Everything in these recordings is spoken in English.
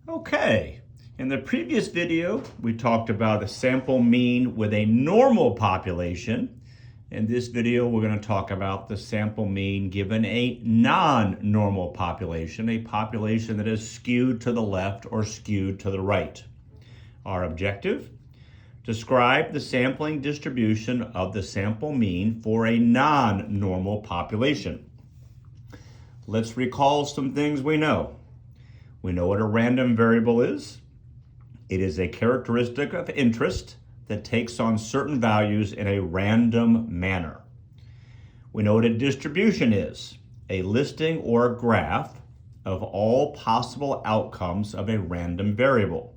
Okay, in the previous video, we talked about a sample mean with a normal population. In this video, we're going to talk about the sample mean given a non-normal population, a population that is skewed to the left or skewed to the right. Our objective: describe the sampling distribution of the sample mean for a non-normal population. Let's recall some things we know. We know what a random variable is. It is a characteristic of interest that takes on certain values in a random manner. We know what a distribution is, a listing or a graph of all possible outcomes of a random variable.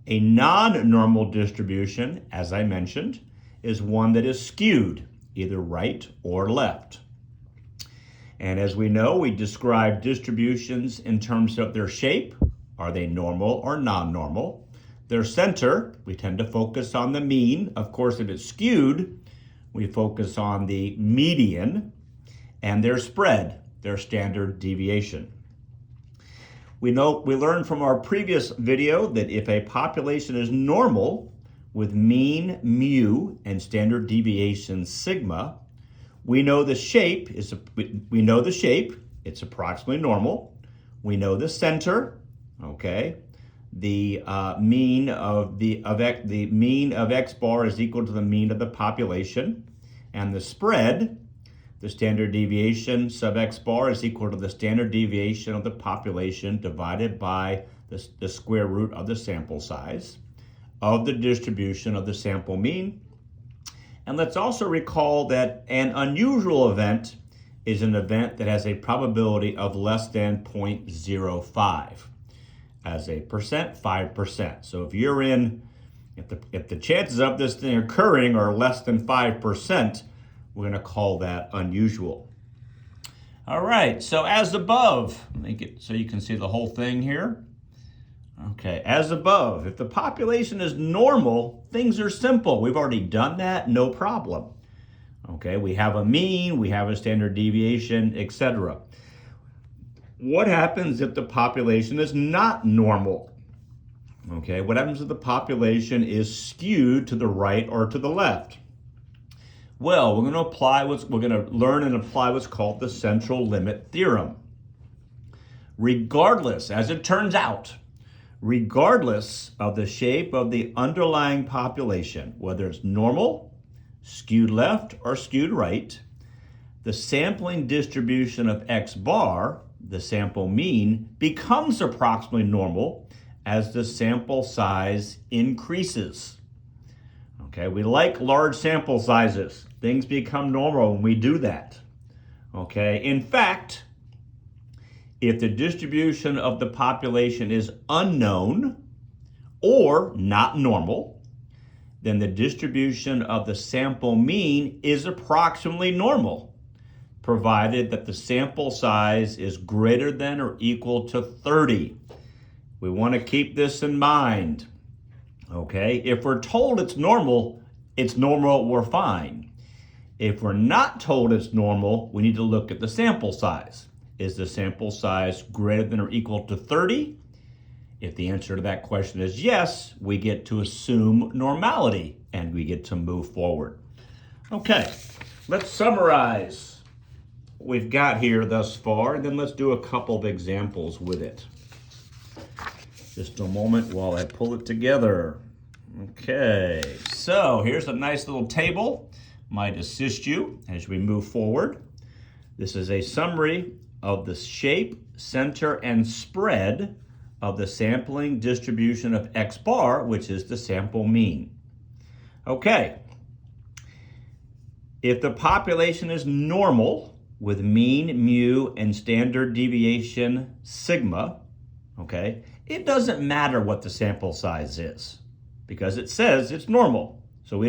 A non-normal distribution, as I mentioned, is one that is skewed, either right or left. And as we know, we describe distributions in terms of their shape. Are they normal or non-normal? Their center, we tend to focus on the mean. Of course, if it's skewed, we focus on the median. And their spread, their standard deviation. We learned from our previous video that if a population is normal with mean mu and standard deviation sigma, we know the shape, it's approximately normal. We know the center, okay? The mean of x bar is equal to the mean of the population, and the spread, the standard deviation sub x bar, is equal to the standard deviation of the population divided by the square root of the sample size of the distribution of the sample mean. And let's also recall that an unusual event is an event that has a probability of less than 0.05. As a percent, 5%. So if you're if the chances of this thing occurring are less than 5%, we're going to call that unusual. All right, so as above, make it so you can see the whole thing here. Okay, as above, if the population is normal, things are simple. We've already done that, no problem. Okay, we have a mean, we have a standard deviation, etc. What happens if the population is not normal? Okay, what happens if the population is skewed to the right or to the left? Well, we're going to learn and apply what's called the central limit theorem. Regardless, as it turns out, regardless of the shape of the underlying population, whether it's normal, skewed left, or skewed right, the sampling distribution of x bar, the sample mean, becomes approximately normal as the sample size increases. Okay, we like large sample sizes. Things become normal when we do that. Okay, in fact, if the distribution of the population is unknown or not normal, then the distribution of the sample mean is approximately normal, provided that the sample size is greater than or equal to 30. We want to keep this in mind. Okay, if we're told it's normal, we're fine. If we're not told it's normal, we need to look at the sample size. Is the sample size greater than or equal to 30? If the answer to that question is yes, we get to assume normality and we get to move forward. Okay, let's summarize what we've got here thus far, and then let's do a couple of examples with it. Just a moment while I pull it together. Okay, so here's a nice little table. Might assist you as we move forward. This is a summary of the shape, center, and spread of the sampling distribution of x bar, which is the sample mean. Okay, if the population is normal with mean mu and standard deviation sigma, okay, it doesn't matter what the sample size is because it says it's normal. So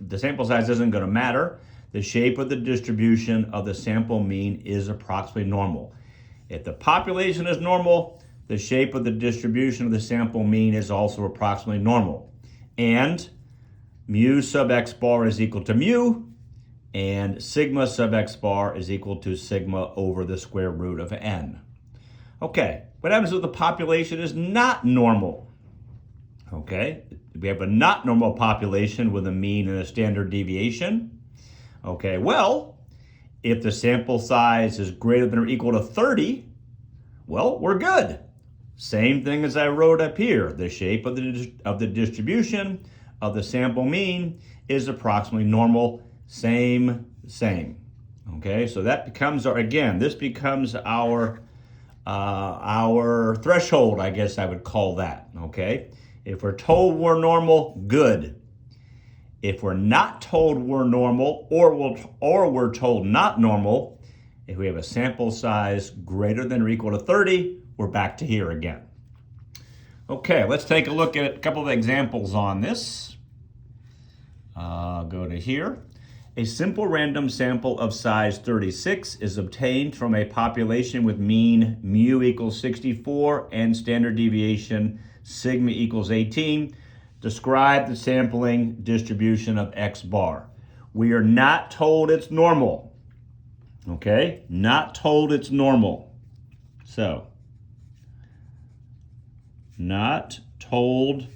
the sample size isn't going to matter. The shape of the distribution of the sample mean is approximately normal. If the population is normal, the shape of the distribution of the sample mean is also approximately normal. And mu sub x bar is equal to mu, and sigma sub x bar is equal to sigma over the square root of n. Okay, What happens if the population is not normal? Okay, we have a not normal population with a mean and a standard deviation. Okay, well, if the sample size is greater than or equal to 30, well, we're good. Same thing as I wrote up here. The shape of the distribution of the sample mean is approximately normal. Same. Okay, so that becomes this becomes our threshold, I guess I would call that. Okay, if we're told we're normal, good. If we're not told we're normal, or we're told not normal, if we have a sample size greater than or equal to 30, we're back to here again. Okay, let's take a look at a couple of examples on this. Go to here. A simple random sample of size 36 is obtained from a population with mean mu equals 64 and standard deviation sigma equals 18. Describe the sampling distribution of X bar. We are not told it's normal. Okay, not told it's normal. So, not told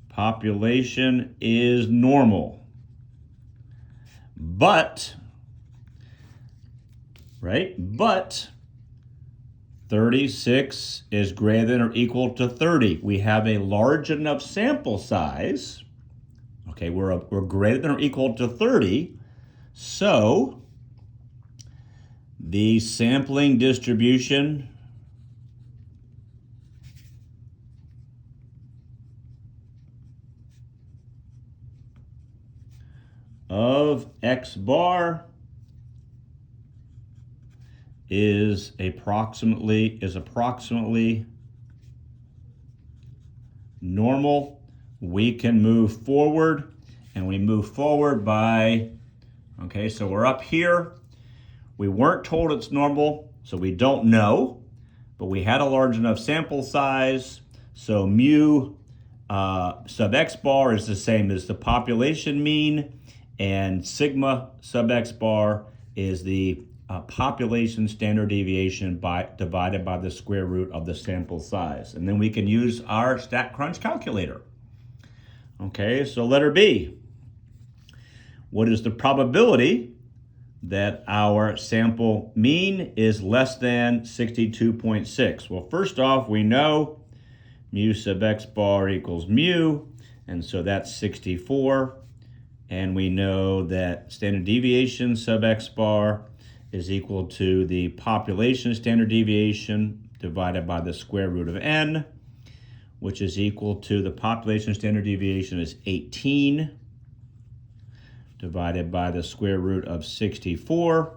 population is normal. But 36 is greater than or equal to 30. We have a large enough sample size. Okay, we're greater than or equal to 30. So the sampling distribution of X bar is approximately normal. We can move forward, and we move forward by, okay, so we're up here. We weren't told it's normal, so we don't know, but we had a large enough sample size, so mu sub X bar is the same as the population mean, and sigma sub X bar is the population standard deviation divided by the square root of the sample size. And then we can use our StatCrunch calculator. Okay, so letter B. What is the probability that our sample mean is less than 62.6? Well, first off, we know mu sub X bar equals mu, and so that's 64. And we know that standard deviation sub X bar is equal to the population standard deviation divided by the square root of n, which is equal to the population standard deviation is 18 divided by the square root of 64.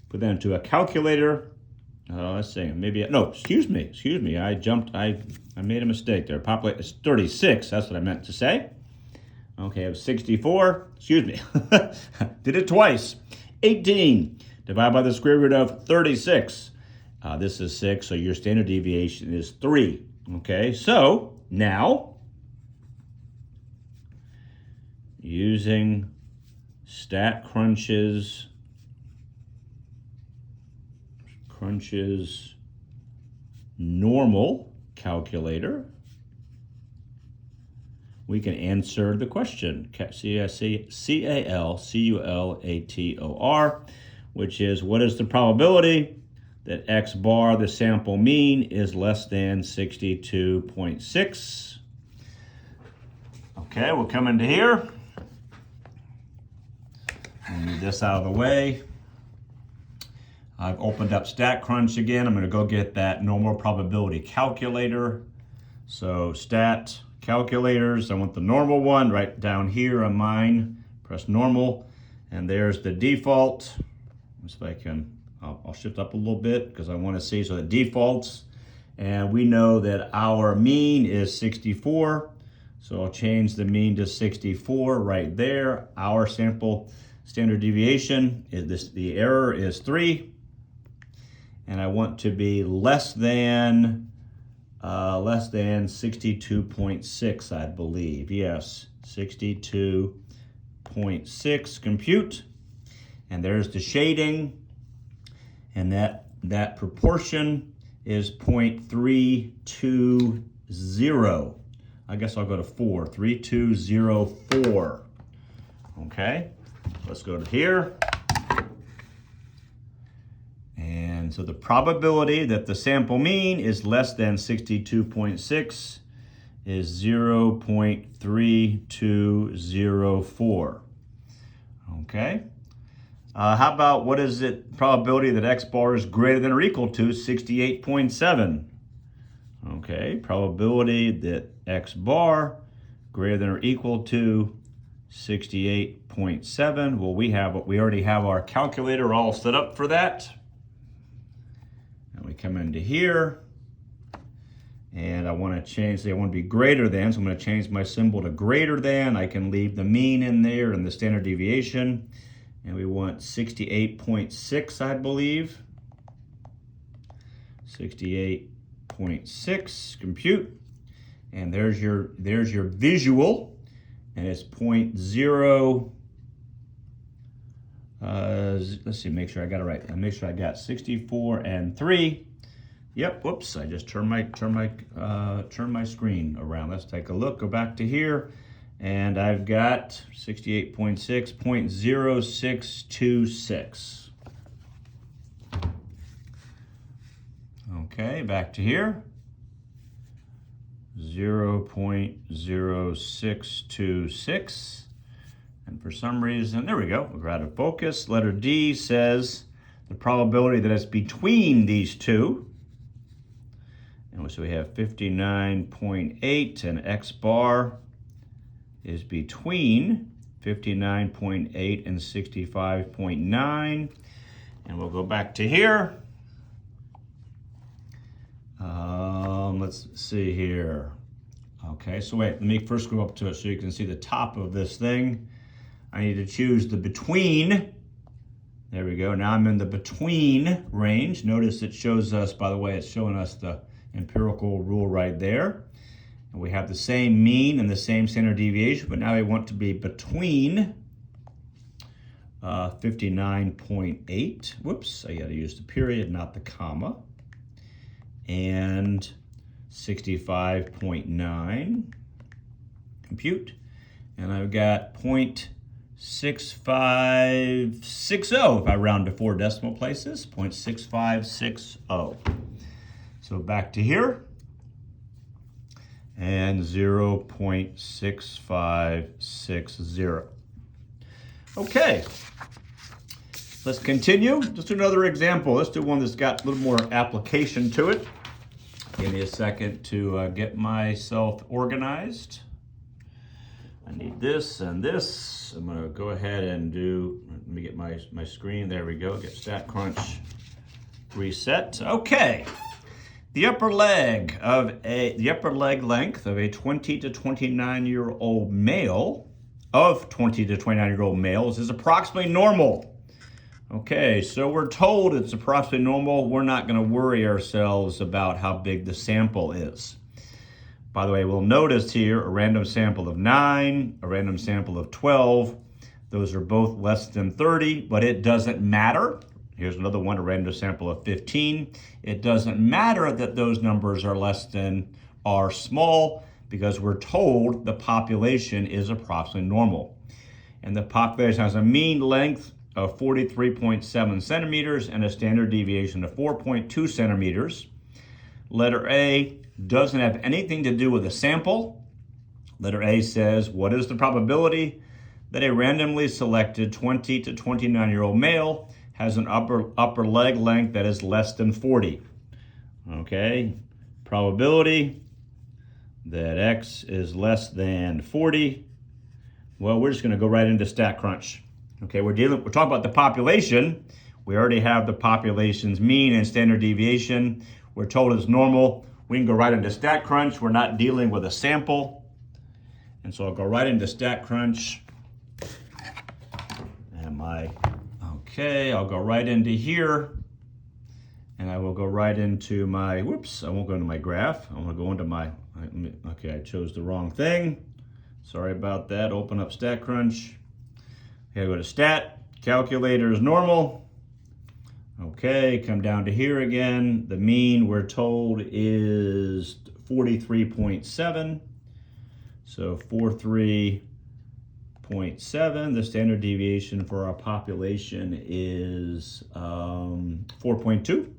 Put that into a calculator. Let's see, excuse me. I made a mistake there. Population is 36, that's what I meant to say. Okay, I have 64, excuse me. Did it twice. 18 divided by the square root of 36. This is 6, so your standard deviation is 3. Okay, so now, using StatCrunch's normal calculator, we can answer the question, calculator, which is what is the probability that X bar, the sample mean, is less than 62.6. Okay, we'll come into here. I'll move this out of the way. I've opened up StatCrunch again. I'm going to go get that normal probability calculator. So stat calculators, I want the normal one right down here on mine. Press normal, and there's the default. Let's see if I can, I'll shift up a little bit because I want to see. So the defaults, and we know that our mean is 64. So I'll change the mean to 64 right there. Our sample standard deviation is this, the error is 3. And I want to be less than 62.6, I believe. Yes, 62.6, compute. And there's the shading. And that proportion is 0.320. I guess I'll go to 4, 3204. Okay, let's go to here. And so the probability that the sample mean is less than 62.6 is 0.3204. Okay. How about what is it probability that X bar is greater than or equal to 68.7? Okay, probability that X bar greater than or equal to 68.7. Well, we already have our calculator all set up for that. And we come into here, and I want to change, I want to be greater than, so I'm going to change my symbol to greater than. I can leave the mean in there and the standard deviation. And we want 68.6, I believe. 68.6, compute. And there's your visual. And it's 0.0, let's see, make sure I got it right. Make sure I got 64 and 3. Yep, whoops, I just turned my screen around. Let's take a look, go back to here. And I've got 68.6, 0.0626. Okay, back to here. 0.0626. And for some reason, there we go, we're out of focus. Letter D says the probability that it's between these two. And so we have 59.8, and X bar is between 59.8 and 65.9. And we'll go back to here. Let's see here. Okay, so wait, let me first go up to it so you can see the top of this thing. I need to choose the between. There we go. Now I'm in the between range. Notice it shows us, by the way, it's showing us the empirical rule right there. And we have the same mean and the same standard deviation, but now we want to be between 59.8. Whoops, I got to use the period, not the comma. And 65.9. Compute. And I've got 0.6560 if I round to 4 decimal places. 0.6560. So back to here. And 0.6560. Okay, let's continue. Just another example. Let's do one that's got a little more application to it. Give me a second to get myself organized. I need this and this. I'm gonna go ahead and let me get my screen. There we go, get StatCrunch reset. Okay. The upper leg length of a 20 to 29-year-old male, is approximately normal. Okay, so we're told it's approximately normal. We're not going to worry ourselves about how big the sample is. By the way, we'll notice here a random sample of 9, a random sample of 12. Those are both less than 30, but it doesn't matter. Here's another one, a random sample of 15. It doesn't matter that those numbers are small, because we're told the population is approximately normal. And the population has a mean length of 43.7 centimeters and a standard deviation of 4.2 centimeters. Letter A doesn't have anything to do with a sample. Letter A says, what is the probability that a randomly selected 20 to 29-year-old male has an upper leg length that is less than 40. Okay, probability that X is less than 40. Well, we're just going to go right into StatCrunch. Okay, we're talking about the population. We already have the population's mean and standard deviation. We're told it's normal. We can go right into StatCrunch. We're not dealing with a sample. And so I'll go right into StatCrunch. I'll go right into here, and I will go right into my, I won't go into my graph. I'm gonna go into I chose the wrong thing. Sorry about that. Open up StatCrunch. Okay, go to Stat, calculator is normal. Okay, come down to here again. The mean we're told is 43.7. So 43.7. The standard deviation for our population is 4.2.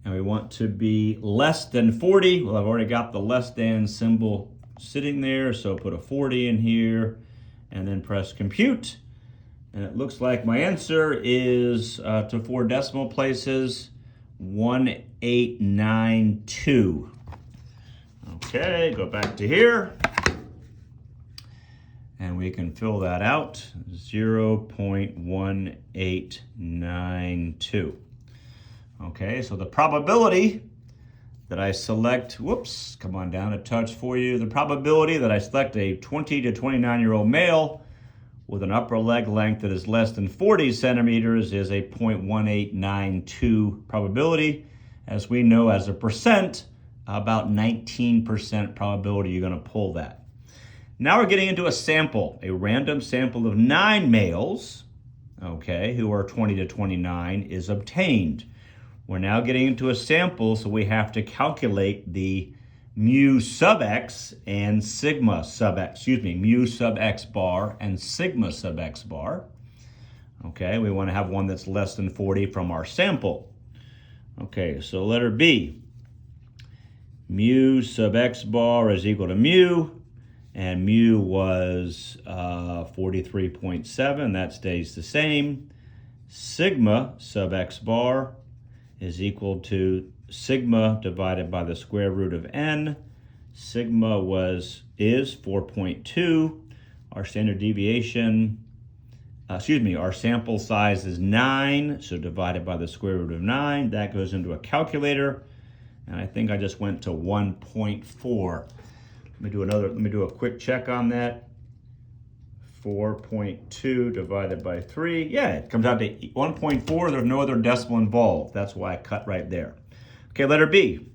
And we want to be less than 40. Well, I've already got the less than symbol sitting there, so put a 40 in here and then press compute. And it looks like my answer is, to 4 decimal places, 1892. Okay, go back to here. And we can fill that out, 0.1892. Okay, so the probability that I select, whoops, come on down a touch for you. The probability that I select a 20 to 29-year-old male with an upper leg length that is less than 40 centimeters is a 0.1892 probability. As we know, as a percent, about 19% probability you're going to pull that. Now we're getting into a sample, a random sample of 9 males, okay, who are 20 to 29 is obtained. We're now getting into a sample, so we have to calculate the mu sub x and sigma sub x, mu sub x bar and sigma sub x bar. Okay, we want to have one that's less than 40 from our sample. Okay, so letter B. Mu sub x bar is equal to mu, and mu was 43.7, that stays the same. Sigma sub x bar is equal to sigma divided by the square root of n. Sigma is 4.2. Our standard deviation, our sample size is 9, so divided by the square root of 9. That goes into a calculator, and I think I just went to 1.4. Let me do a quick check on that. 4.2 divided by 3. Yeah, it comes out to 1.4. There's no other decimal involved. That's why I cut right there. Okay, letter B.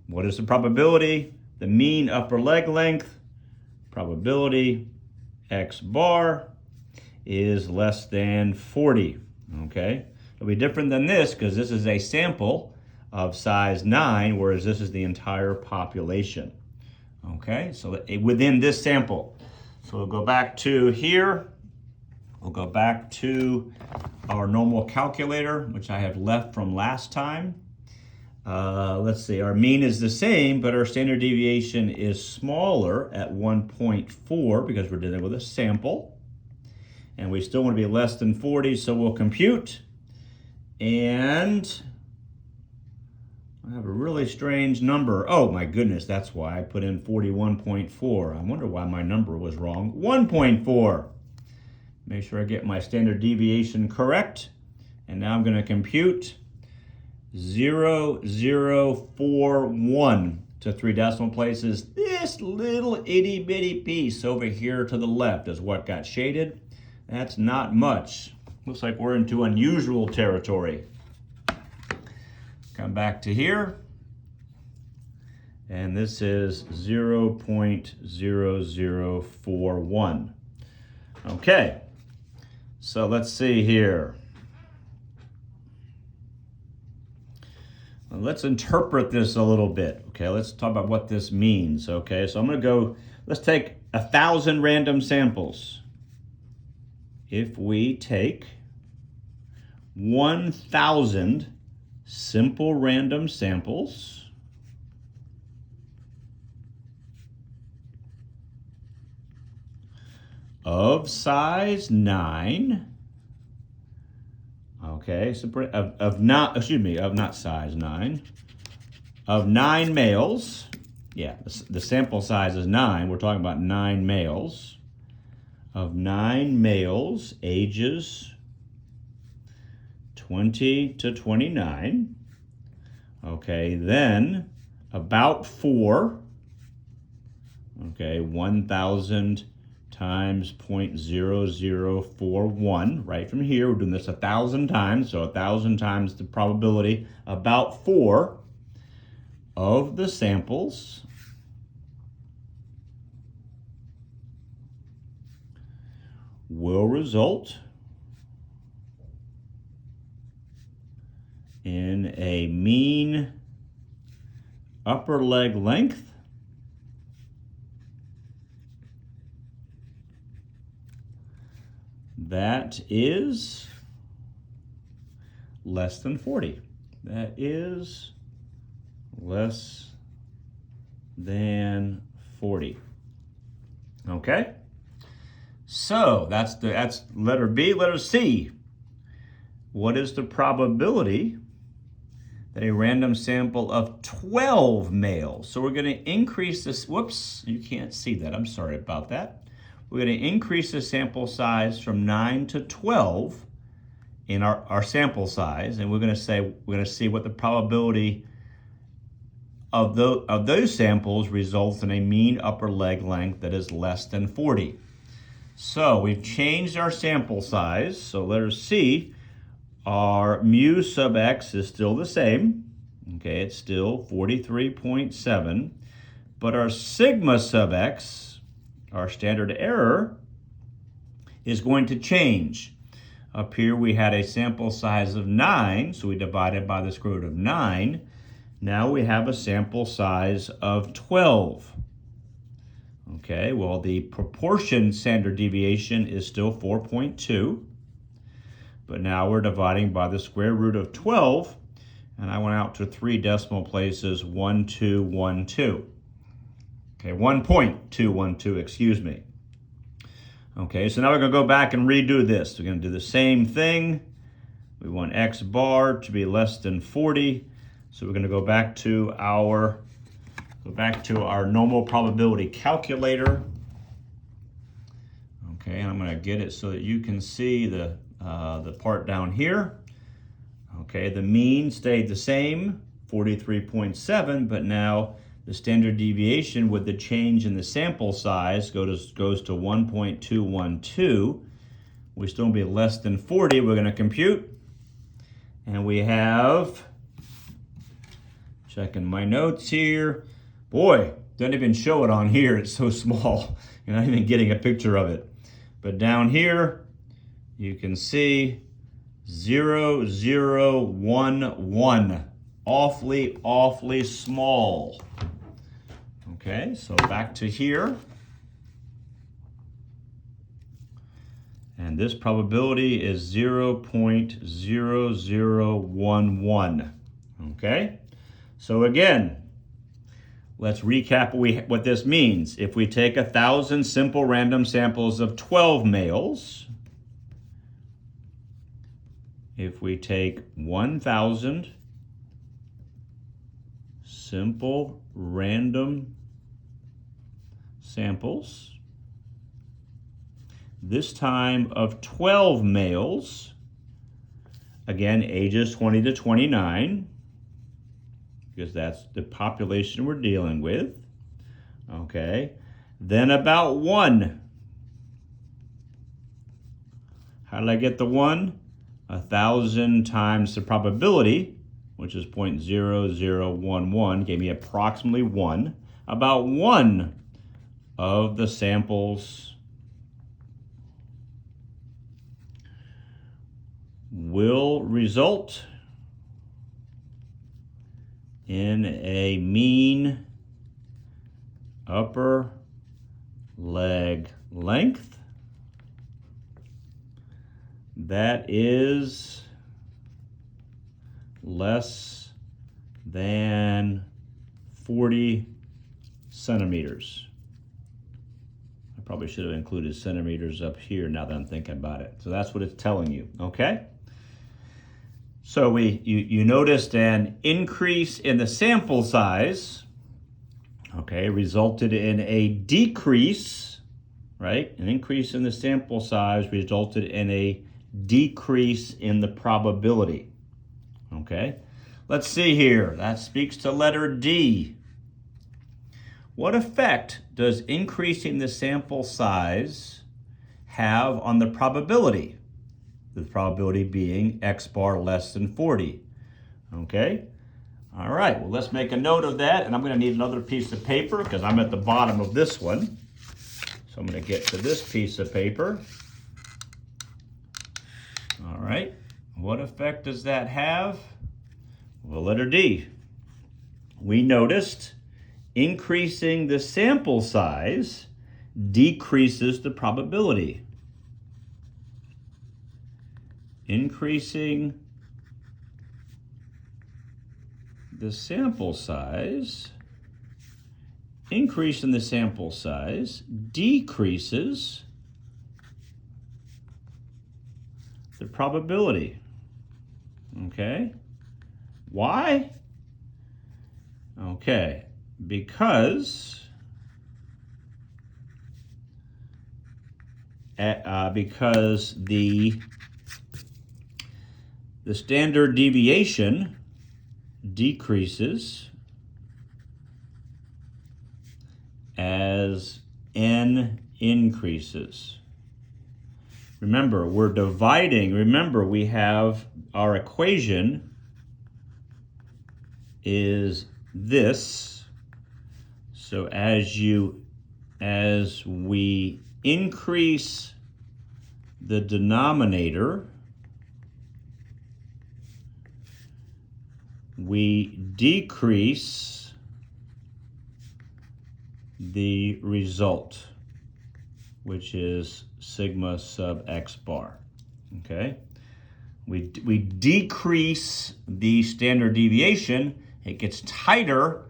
What is the probability? The mean upper leg length, probability, x bar, is less than 40. Okay, it'll be different than this because this is a sample of size 9, whereas this is the entire population. Okay, so within this sample. So we'll go back to here. We'll go back to our normal calculator, which I have left from last time. Let's see, our mean is the same, but our standard deviation is smaller at 1.4 because we're dealing with a sample. And we still want to be less than 40, so we'll compute. And I have a really strange number. Oh my goodness, that's why I put in 41.4. I wonder why my number was wrong. 1.4. Make sure I get my standard deviation correct. And now I'm going to compute 0041 to 3 decimal places. This little itty bitty piece over here to the left is what got shaded. That's not much. Looks like we're into unusual territory. Come back to here. And this is 0.0041. Okay, so let's see here. Let's interpret this a little bit. Okay, let's talk about what this means. Okay, so I'm going to go, let's take 1,000 random samples. If we take 1,000 simple random samples of size 9, okay, so of not size 9, of 9 males, yeah, the sample size is 9, we're talking about 9 males, of 9 males ages 20 to 29, okay, then about 4, okay, 1,000 times 0.0041, right from here, we're doing this 1,000 times, so 1,000 times the probability, about 4 of the samples will result in a mean upper leg length that is less than 40. That is less than 40. Okay? So that's letter B. Letter C. What is the probability that a random sample of 12 males? So we're going to increase this. Whoops, you can't see that. I'm sorry about that. We're going to increase the sample size from 9 to 12 in our sample size, and we're going to see what the probability of those samples results in a mean upper leg length that is less than 40. So we've changed our sample size. So letter C, our mu sub x is still the same. Okay, it's still 43.7. But our sigma sub x, our standard error, is going to change. Up here we had a sample size of 9, so we divided by the square root of 9. Now we have a sample size of 12. Okay, well, the proportion standard deviation is still 4.2, but now we're dividing by the square root of 12, and I went out to 3 decimal places, 1212. Okay, 1.212, excuse me. Okay, so now we're going to go back and redo this. We're going to do the same thing. We want x bar to be less than 40. So we're going to go back to our normal probability calculator. Okay, I'm going to get it so that you can see the part down here. Okay, the mean stayed the same, 43.7, but now the standard deviation with the change in the sample size goes to 1.212. We still be less than 40. We're going to compute, and we have, checking my notes here. Boy, doesn't even show it on here. It's so small. You're not even getting a picture of it. But down here, you can see 0011. Awfully small. Okay, so back to here. And this probability is 0.0011. Okay, so again, let's recap what this means. If we take 1,000 simple random samples of 12 males, if we take 1,000 simple random samples, this time of 12 males, again, ages 20 to 29, because that's the population we're dealing with, okay? Then about 1. How did I get the 1? 1,000 times the probability, which is 0.0011, gave me approximately 1. About 1 of the samples will result in a mean upper leg length that is less than 40 centimeters. I probably should have included centimeters up here now that I'm thinking about it. So that's what it's telling you, okay? So you noticed an increase in the sample size, okay, resulted in a decrease, right? An increase in the sample size resulted in a decrease in the probability, okay? Let's see here. That speaks to letter D. What effect does increasing the sample size have on the probability? The probability being x bar less than 40. Okay? All right, well, let's make a note of that, and I'm going to need another piece of paper because I'm at the bottom of this one. So I'm going to get to this piece of paper. All right, what effect does that have? Well, letter D. We noticed increasing the sample size decreases the probability. Increasing the sample size, increase in the sample size decreases the probability. Okay? Why? Okay, because the standard deviation decreases as n increases. Remember, we're dividing. Remember, we have our equation is this. So as we increase the denominator, we decrease the result, which is sigma sub x bar. Okay? We decrease the standard deviation, it gets tighter,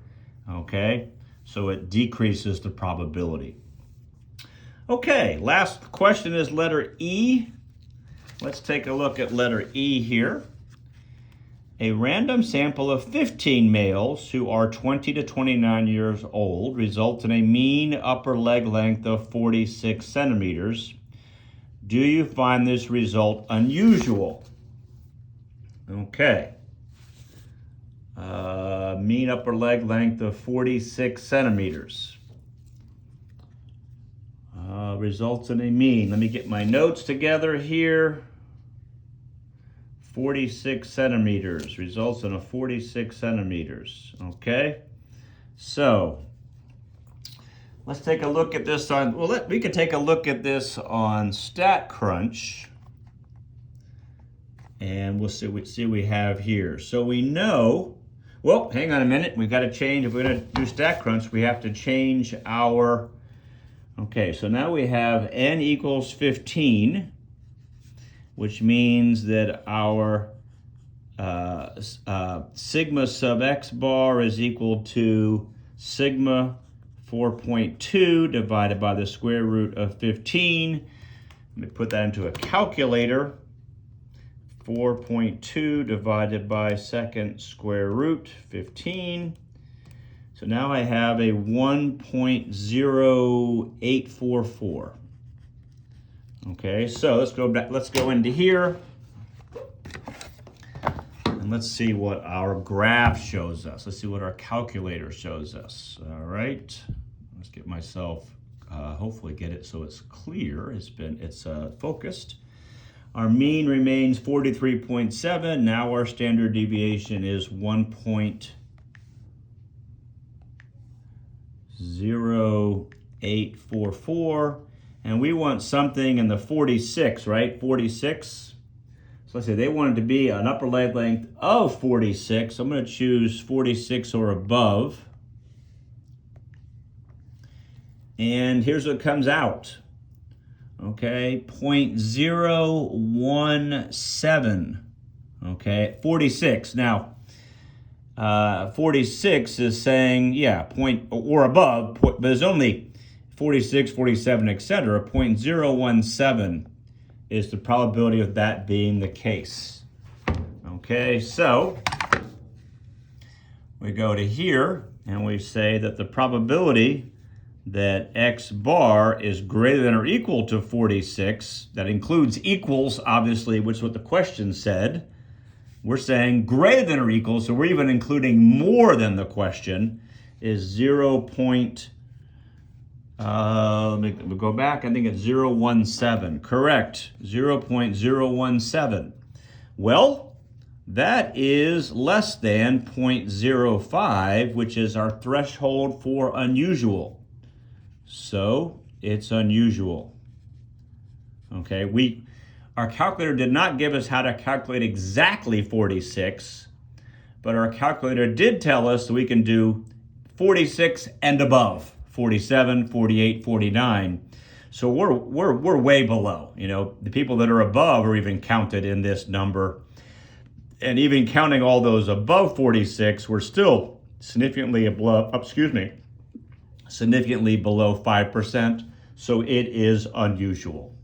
okay? So it decreases the probability. Okay, last question is letter E. Let's take a look at letter E here. A random sample of 15 males who are 20 to 29 years old results in a mean upper leg length of 46 centimeters. Do you find this result unusual? Okay. Mean upper leg length of 46 centimeters. Results in a mean. Let me get my notes together here. 46 centimeters. Results in a 46 centimeters. Okay. So, let's take a look at this on, we could take a look at this on StatCrunch. And we'll see what we have here. So we know, well, hang on a minute. We've got to change, if we're going to do StatCrunch, we have to change our, okay, so now we have n equals 15, which means that our sigma sub x bar is equal to sigma 4.2 divided by the square root of 15. Let me put that into a calculator. 4.2 divided by second square root 15. So now I have a 1.0844. Okay, so let's go back. Let's go into here and let's see what our graph shows us. Let's see what our calculator shows us. All right, let's get myself hopefully get it so it's clear. It's focused. Our mean remains 43.7. Now our standard deviation is 1.0844. And we want something in the 46, right? 46. So let's say they wanted to be an upper leg length of 46. So I'm going to choose 46 or above. And here's what comes out. Okay, 0.017, okay, 46. Now, 46 is saying, yeah, point or above, but there's only 46, 47, etc. 0.017 is the probability of that being the case. Okay, so we go to here and we say that the probability that x bar is greater than or equal to 46, that includes equals, obviously, which is what the question said. We're saying greater than or equal, so we're even including more than the question, is 0. Let me go back, I think it's 0.017. Correct, 0.017. Well, that is less than 0.05, which is our threshold for unusual. So it's unusual. Okay, our calculator did not give us how to calculate exactly 46, but our calculator did tell us that we can do 46 and above, 47, 48, 49. So we're way below. The people that are above are even counted in this number. And even counting all those above 46, we're still significantly below 5%. So it is unusual.